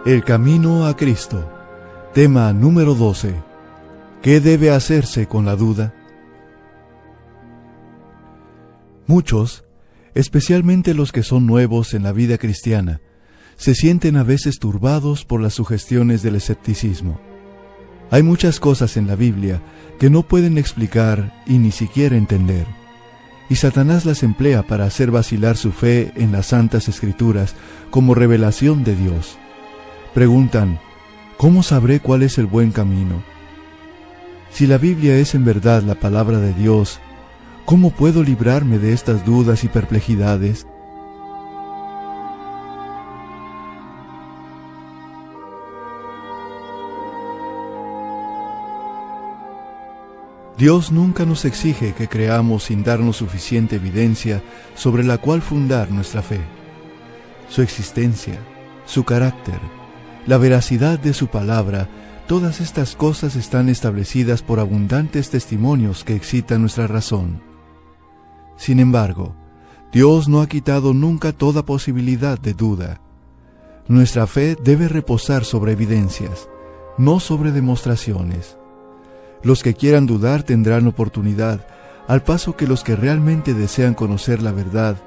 El camino a Cristo. Tema número 12. ¿Qué debe hacerse con la duda? Muchos, especialmente los que son nuevos en la vida cristiana, se sienten a veces turbados por las sugestiones del escepticismo. Hay muchas cosas en la Biblia que no pueden explicar y ni siquiera entender, y Satanás las emplea para hacer vacilar su fe en las Santas Escrituras como revelación de Dios. Preguntan, ¿cómo sabré cuál es el buen camino? Si la Biblia es en verdad la palabra de Dios, ¿cómo puedo librarme de estas dudas y perplejidades? Dios nunca nos exige que creamos sin darnos suficiente evidencia sobre la cual fundar nuestra fe. Su existencia, su carácter, la veracidad de su palabra, todas estas cosas están establecidas por abundantes testimonios que excitan nuestra razón. Sin embargo, Dios no ha quitado nunca toda posibilidad de duda. Nuestra fe debe reposar sobre evidencias, no sobre demostraciones. Los que quieran dudar tendrán oportunidad, al paso que los que realmente desean conocer la verdad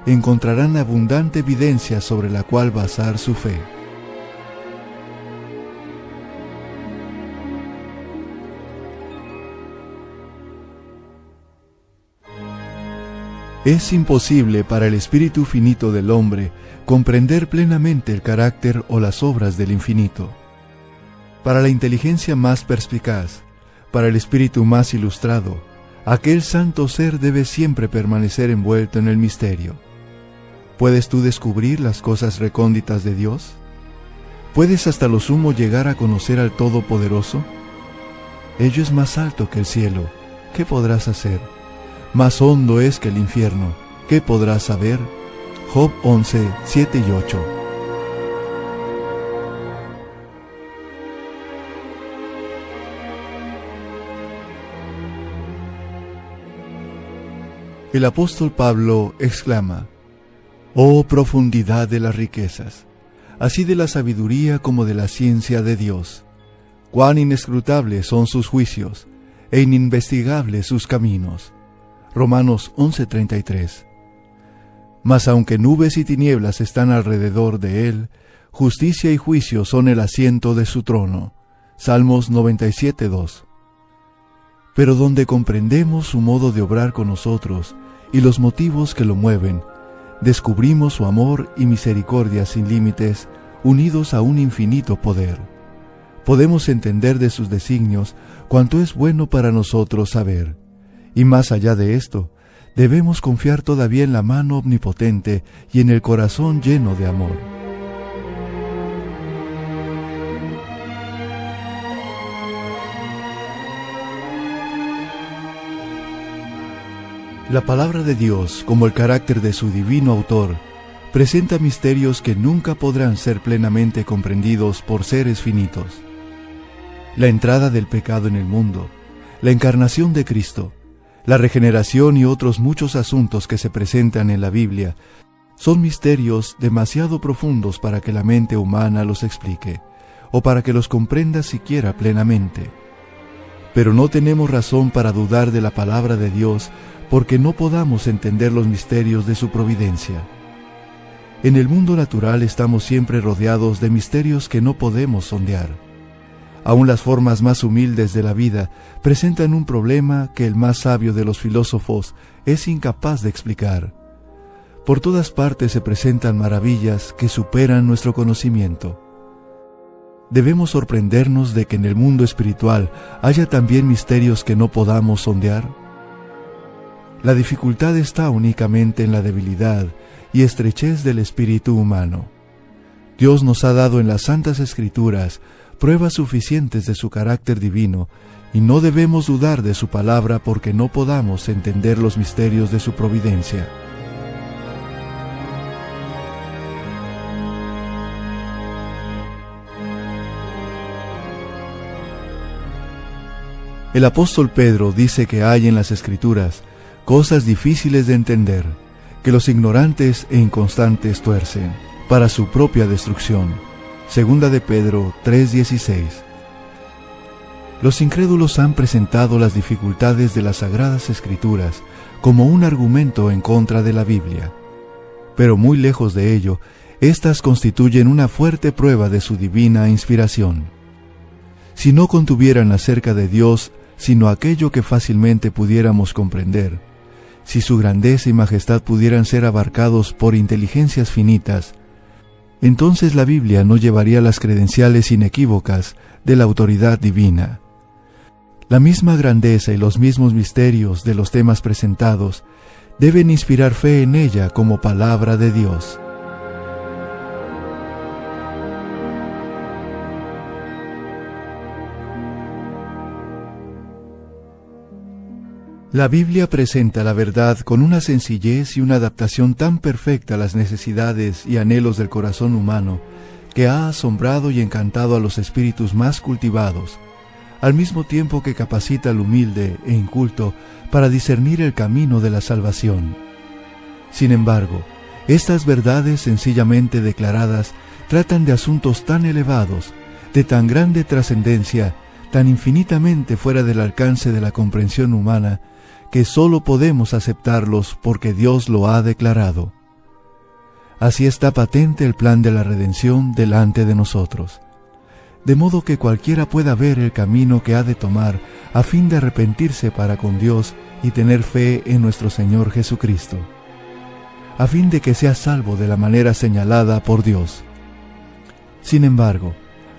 encontrarán abundante evidencia sobre la cual basar su fe. Es imposible para el espíritu finito del hombre comprender plenamente el carácter o las obras del infinito. Para la inteligencia más perspicaz, para el espíritu más ilustrado, aquel santo ser debe siempre permanecer envuelto en el misterio. ¿Puedes tú descubrir las cosas recónditas de Dios? ¿Puedes hasta lo sumo llegar a conocer al Todopoderoso? Ello es más alto que el cielo, ¿qué podrás hacer? Más hondo es que el infierno, ¿qué podrás saber? Job 11, 7 y 8. El apóstol Pablo exclama, «Oh profundidad de las riquezas, así de la sabiduría como de la ciencia de Dios! Cuán inescrutables son sus juicios, e ininvestigables sus caminos». Romanos 11:33. Mas aunque nubes y tinieblas están alrededor de él, justicia y juicio son el asiento de su trono. Salmos 97:2. Pero donde comprendemos su modo de obrar con nosotros y los motivos que lo mueven, descubrimos su amor y misericordia sin límites, unidos a un infinito poder. Podemos entender de sus designios cuanto es bueno para nosotros saber. Y más allá de esto, debemos confiar todavía en la mano omnipotente y en el corazón lleno de amor. La palabra de Dios, como el carácter de su divino autor, presenta misterios que nunca podrán ser plenamente comprendidos por seres finitos. La entrada del pecado en el mundo, la encarnación de Cristo, la regeneración y otros muchos asuntos que se presentan en la Biblia son misterios demasiado profundos para que la mente humana los explique, o para que los comprenda siquiera plenamente. Pero no tenemos razón para dudar de la palabra de Dios porque no podamos entender los misterios de su providencia. En el mundo natural estamos siempre rodeados de misterios que no podemos sondear. Aún las formas más humildes de la vida presentan un problema que el más sabio de los filósofos es incapaz de explicar. Por todas partes se presentan maravillas que superan nuestro conocimiento. ¿Debemos sorprendernos de que en el mundo espiritual haya también misterios que no podamos sondear? La dificultad está únicamente en la debilidad y estrechez del espíritu humano. Dios nos ha dado en las Santas Escrituras pruebas suficientes de su carácter divino, y no debemos dudar de su palabra porque no podamos entender los misterios de su providencia. El apóstol Pedro dice que hay en las Escrituras cosas difíciles de entender, que los ignorantes e inconstantes tuercen, para su propia destrucción. Segunda de Pedro 3:16. Los incrédulos han presentado las dificultades de las Sagradas Escrituras como un argumento en contra de la Biblia. Pero muy lejos de ello, éstas constituyen una fuerte prueba de su divina inspiración. Si no contuvieran acerca de Dios sino aquello que fácilmente pudiéramos comprender, si su grandeza y majestad pudieran ser abarcados por inteligencias finitas, entonces la Biblia no llevaría las credenciales inequívocas de la autoridad divina. La misma grandeza y los mismos misterios de los temas presentados deben inspirar fe en ella como palabra de Dios. La Biblia presenta la verdad con una sencillez y una adaptación tan perfecta a las necesidades y anhelos del corazón humano que ha asombrado y encantado a los espíritus más cultivados, al mismo tiempo que capacita al humilde e inculto para discernir el camino de la salvación. Sin embargo, estas verdades sencillamente declaradas tratan de asuntos tan elevados, de tan grande trascendencia, tan infinitamente fuera del alcance de la comprensión humana, que sólo podemos aceptarlos porque Dios lo ha declarado. Así está patente el plan de la redención delante de nosotros, de modo que cualquiera pueda ver el camino que ha de tomar a fin de arrepentirse para con Dios y tener fe en nuestro Señor Jesucristo, a fin de que sea salvo de la manera señalada por Dios. Sin embargo,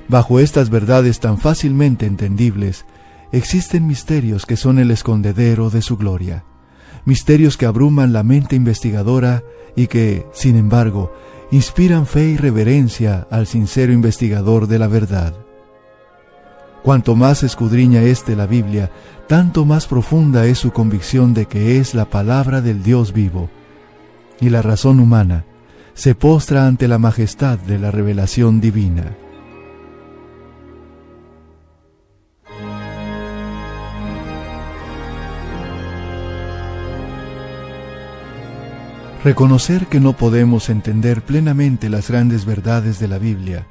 bajo estas verdades tan fácilmente entendibles, existen misterios que son el escondedero de su gloria, misterios que abruman la mente investigadora y que, sin embargo, inspiran fe y reverencia al sincero investigador de la verdad. Cuanto más escudriña la Biblia, tanto más profunda es su convicción de que es la palabra del Dios vivo, y la razón humana se postra ante la majestad de la revelación divina. Reconocer que no podemos entender plenamente las grandes verdades de la Biblia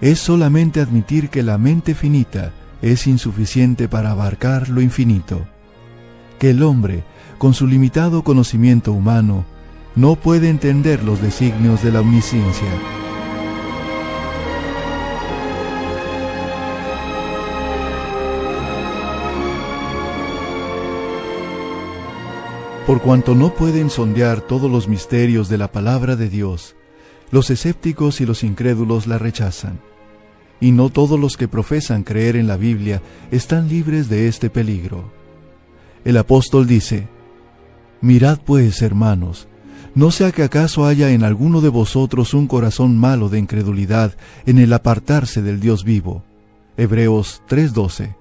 es solamente admitir que la mente finita es insuficiente para abarcar lo infinito, que el hombre, con su limitado conocimiento humano, no puede entender los designios de la omnisciencia. Por cuanto no pueden sondear todos los misterios de la palabra de Dios, los escépticos y los incrédulos la rechazan. Y no todos los que profesan creer en la Biblia están libres de este peligro. El apóstol dice: «Mirad pues, hermanos, no sea que acaso haya en alguno de vosotros un corazón malo de incredulidad en el apartarse del Dios vivo». Hebreos 3:12.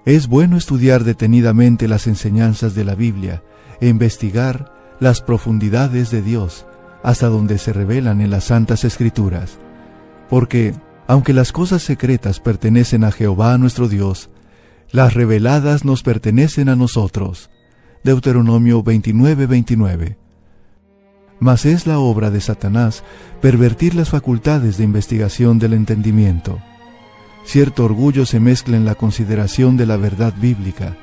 Es bueno estudiar detenidamente las enseñanzas de la Biblia e investigar las profundidades de Dios hasta donde se revelan en las Santas Escrituras, porque, aunque las cosas secretas pertenecen a Jehová nuestro Dios, las reveladas nos pertenecen a nosotros. Deuteronomio 29:29. Mas es la obra de Satanás pervertir las facultades de investigación del entendimiento. Cierto orgullo se mezcla en la consideración de la verdad bíblica,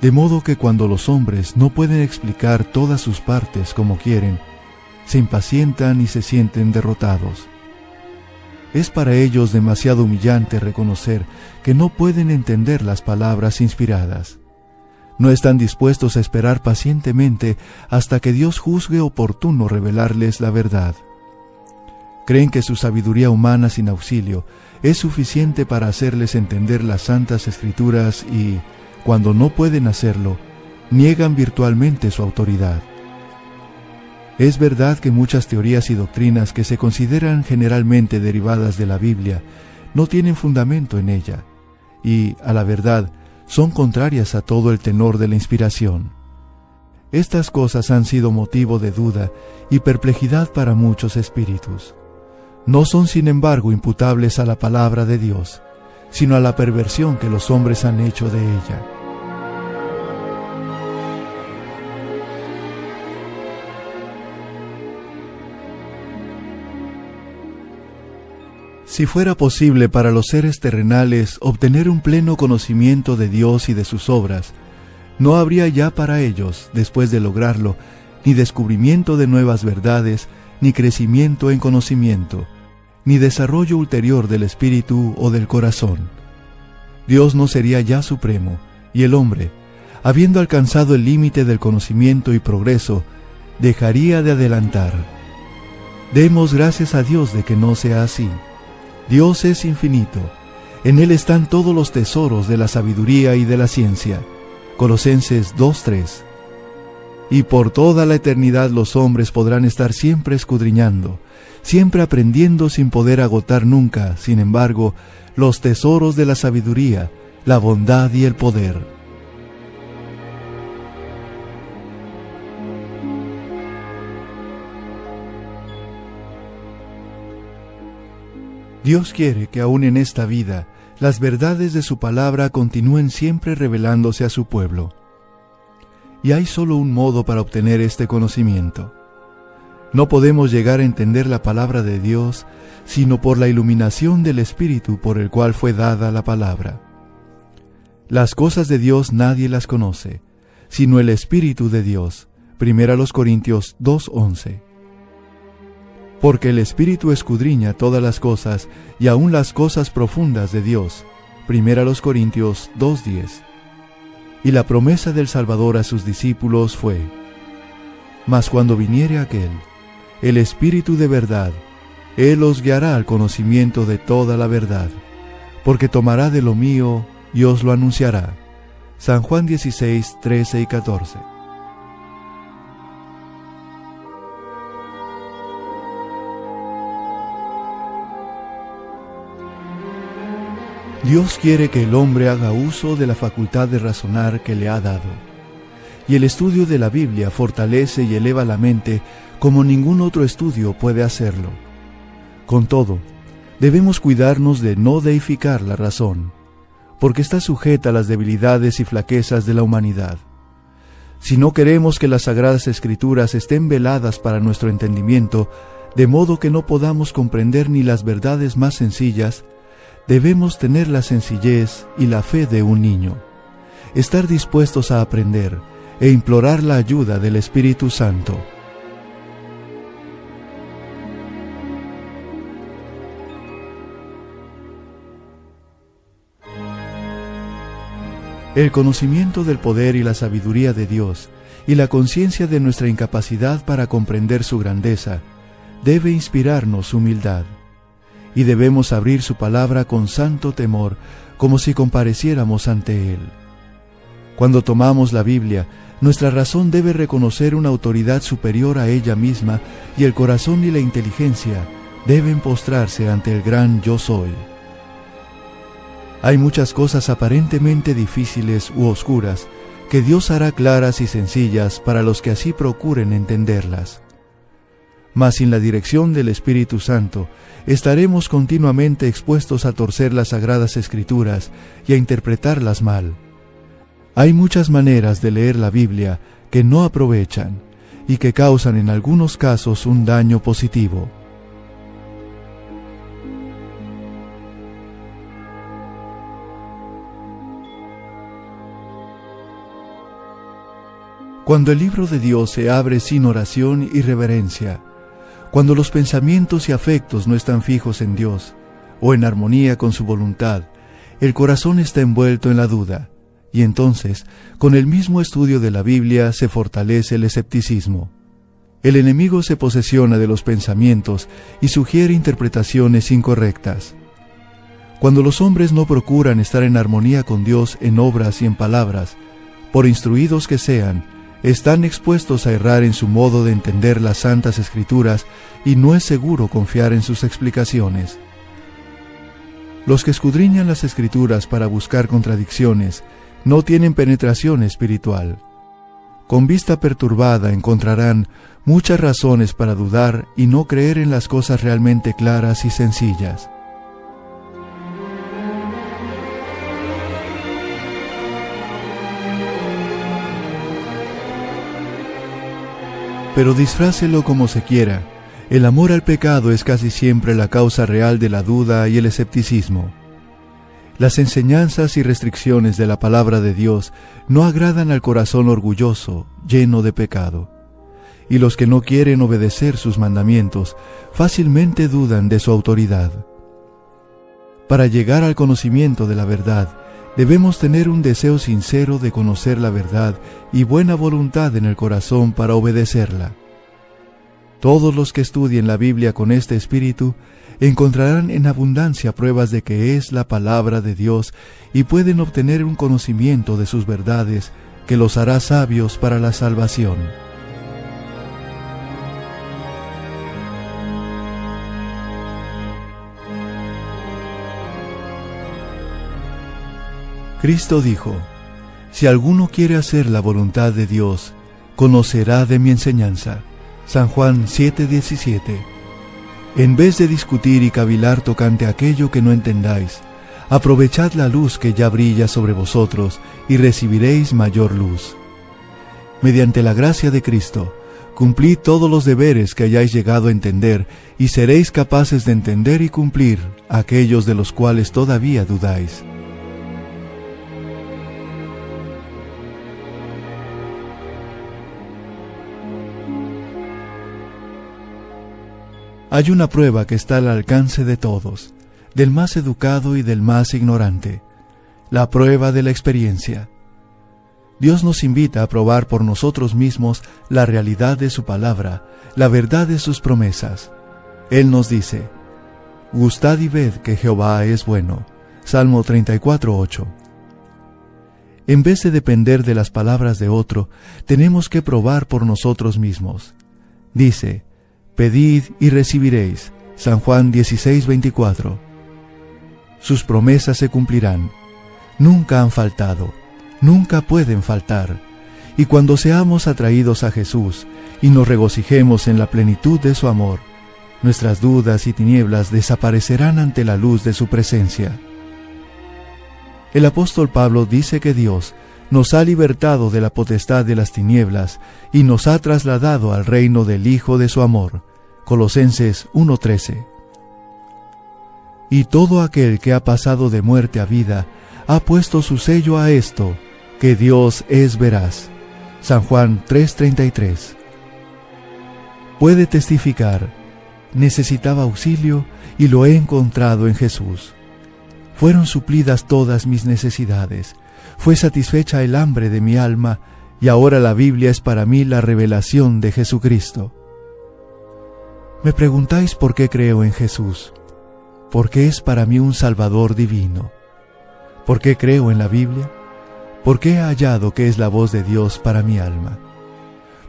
de modo que cuando los hombres no pueden explicar todas sus partes como quieren, se impacientan y se sienten derrotados. Es para ellos demasiado humillante reconocer que no pueden entender las palabras inspiradas. No están dispuestos a esperar pacientemente hasta que Dios juzgue oportuno revelarles la verdad. Creen que su sabiduría humana sin auxilio es suficiente para hacerles entender las Santas Escrituras y, cuando no pueden hacerlo, niegan virtualmente su autoridad. Es verdad que muchas teorías y doctrinas que se consideran generalmente derivadas de la Biblia no tienen fundamento en ella, y, a la verdad, son contrarias a todo el tenor de la inspiración. Estas cosas han sido motivo de duda y perplejidad para muchos espíritus. No son, sin embargo, imputables a la palabra de Dios, sino a la perversión que los hombres han hecho de ella. Si fuera posible para los seres terrenales obtener un pleno conocimiento de Dios y de sus obras, no habría ya para ellos, después de lograrlo, ni descubrimiento de nuevas verdades, ni crecimiento en conocimiento, ni desarrollo ulterior del espíritu o del corazón. Dios no sería ya supremo, y el hombre, habiendo alcanzado el límite del conocimiento y progreso, dejaría de adelantar. Demos gracias a Dios de que no sea así. Dios es infinito, en Él están todos los tesoros de la sabiduría y de la ciencia. Colosenses 2:3. Y por toda la eternidad los hombres podrán estar siempre escudriñando, siempre aprendiendo sin poder agotar nunca, sin embargo, los tesoros de la sabiduría, la bondad y el poder. Dios quiere que aún en esta vida, las verdades de su palabra continúen siempre revelándose a su pueblo. Y hay solo un modo para obtener este conocimiento. No podemos llegar a entender la palabra de Dios, sino por la iluminación del Espíritu por el cual fue dada la palabra. Las cosas de Dios nadie las conoce, sino el Espíritu de Dios. 1 Corintios 2:11. Porque el Espíritu escudriña todas las cosas, y aun las cosas profundas de Dios. 1 Corintios 2:10. Y la promesa del Salvador a sus discípulos fue: Mas cuando viniere aquel, el Espíritu de verdad, Él os guiará al conocimiento de toda la verdad, porque tomará de lo mío y os lo anunciará. San Juan 16, 13 y 14. Dios quiere que el hombre haga uso de la facultad de razonar que le ha dado. Y el estudio de la Biblia fortalece y eleva la mente como ningún otro estudio puede hacerlo. Con todo, debemos cuidarnos de no deificar la razón, porque está sujeta a las debilidades y flaquezas de la humanidad. Si no queremos que las Sagradas Escrituras estén veladas para nuestro entendimiento, de modo que no podamos comprender ni las verdades más sencillas, debemos tener la sencillez y la fe de un niño, estar dispuestos a aprender e implorar la ayuda del Espíritu Santo. El conocimiento del poder y la sabiduría de Dios y la conciencia de nuestra incapacidad para comprender su grandeza debe inspirarnos humildad. Y debemos abrir su palabra con santo temor, como si compareciéramos ante Él. Cuando tomamos la Biblia, nuestra razón debe reconocer una autoridad superior a ella misma, y el corazón y la inteligencia deben postrarse ante el gran Yo Soy. Hay muchas cosas aparentemente difíciles u oscuras que Dios hará claras y sencillas para los que así procuren entenderlas. Mas sin la dirección del Espíritu Santo, estaremos continuamente expuestos a torcer las Sagradas Escrituras y a interpretarlas mal. Hay muchas maneras de leer la Biblia que no aprovechan y que causan en algunos casos un daño positivo. Cuando el libro de Dios se abre sin oración y reverencia, cuando los pensamientos y afectos no están fijos en Dios, o en armonía con su voluntad, el corazón está envuelto en la duda, y entonces, con el mismo estudio de la Biblia se fortalece el escepticismo. El enemigo se posesiona de los pensamientos y sugiere interpretaciones incorrectas. Cuando los hombres no procuran estar en armonía con Dios en obras y en palabras, por instruidos que sean, están expuestos a errar en su modo de entender las Santas Escrituras y no es seguro confiar en sus explicaciones. Los que escudriñan las Escrituras para buscar contradicciones no tienen penetración espiritual. Con vista perturbada encontrarán muchas razones para dudar y no creer en las cosas realmente claras y sencillas. Pero disfrácelo como se quiera, El amor al pecado es casi siempre la causa real de la duda y el escepticismo. Las enseñanzas y restricciones de la palabra de Dios no agradan al corazón orgulloso, lleno de pecado. Y los que no quieren obedecer sus mandamientos fácilmente dudan de su autoridad. Para llegar al conocimiento de la verdad, debemos tener un deseo sincero de conocer la verdad y buena voluntad en el corazón para obedecerla. Todos los que estudien la Biblia con este espíritu encontrarán en abundancia pruebas de que es la palabra de Dios y pueden obtener un conocimiento de sus verdades que los hará sabios para la salvación. Cristo dijo: si alguno quiere hacer la voluntad de Dios, conocerá de mi enseñanza. San Juan 7:17. En vez de discutir y cavilar tocante a aquello que no entendáis, aprovechad la luz que ya brilla sobre vosotros y recibiréis mayor luz. Mediante la gracia de Cristo, cumplid todos los deberes que hayáis llegado a entender y seréis capaces de entender y cumplir aquellos de los cuales todavía dudáis. Hay una prueba que está al alcance de todos, del más educado y del más ignorante: la prueba de la experiencia. Dios nos invita a probar por nosotros mismos la realidad de su palabra, la verdad de sus promesas. Él nos dice: gustad y ved que Jehová es bueno. Salmo 34:8. En vez de depender de las palabras de otro, tenemos que probar por nosotros mismos. Dice: pedid y recibiréis. San Juan 16:24. Sus promesas se cumplirán. Nunca han faltado, nunca pueden faltar. Y cuando seamos atraídos a Jesús y nos regocijemos en la plenitud de su amor, nuestras dudas y tinieblas desaparecerán ante la luz de su presencia. El apóstol Pablo dice que Dios nos ha libertado de la potestad de las tinieblas y nos ha trasladado al reino del Hijo de su amor. Colosenses 1:13. Y todo aquel que ha pasado de muerte a vida ha puesto su sello a esto, que Dios es veraz. San Juan 3:33. Puede testificar: necesitaba auxilio y lo he encontrado en Jesús. Fueron suplidas todas mis necesidades. Fue satisfecha el hambre de mi alma, y ahora la Biblia es para mí la revelación de Jesucristo. Me preguntáis por qué creo en Jesús. Porque es para mí un Salvador divino. ¿Por qué creo en la Biblia? Porque he hallado que es la voz de Dios para mi alma.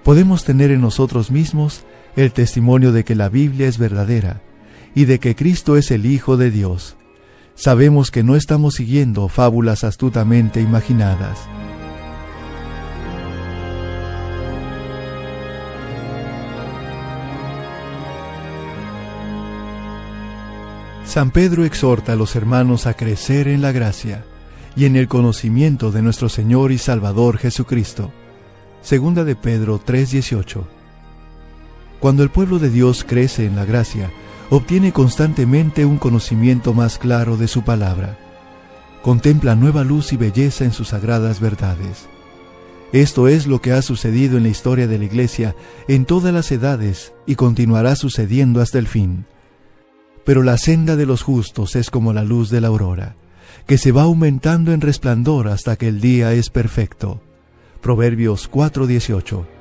Podemos tener en nosotros mismos el testimonio de que la Biblia es verdadera y de que Cristo es el Hijo de Dios. Sabemos que no estamos siguiendo fábulas astutamente imaginadas. San Pedro exhorta a los hermanos a crecer en la gracia y en el conocimiento de nuestro Señor y Salvador Jesucristo. Segunda de Pedro 3:18. Cuando el pueblo de Dios crece en la gracia, obtiene constantemente un conocimiento más claro de su palabra. Contempla nueva luz y belleza en sus sagradas verdades. Esto es lo que ha sucedido en la historia de la Iglesia en todas las edades y continuará sucediendo hasta el fin. Pero la senda de los justos es como la luz de la aurora, que se va aumentando en resplandor hasta que el día es perfecto. Proverbios 4:18.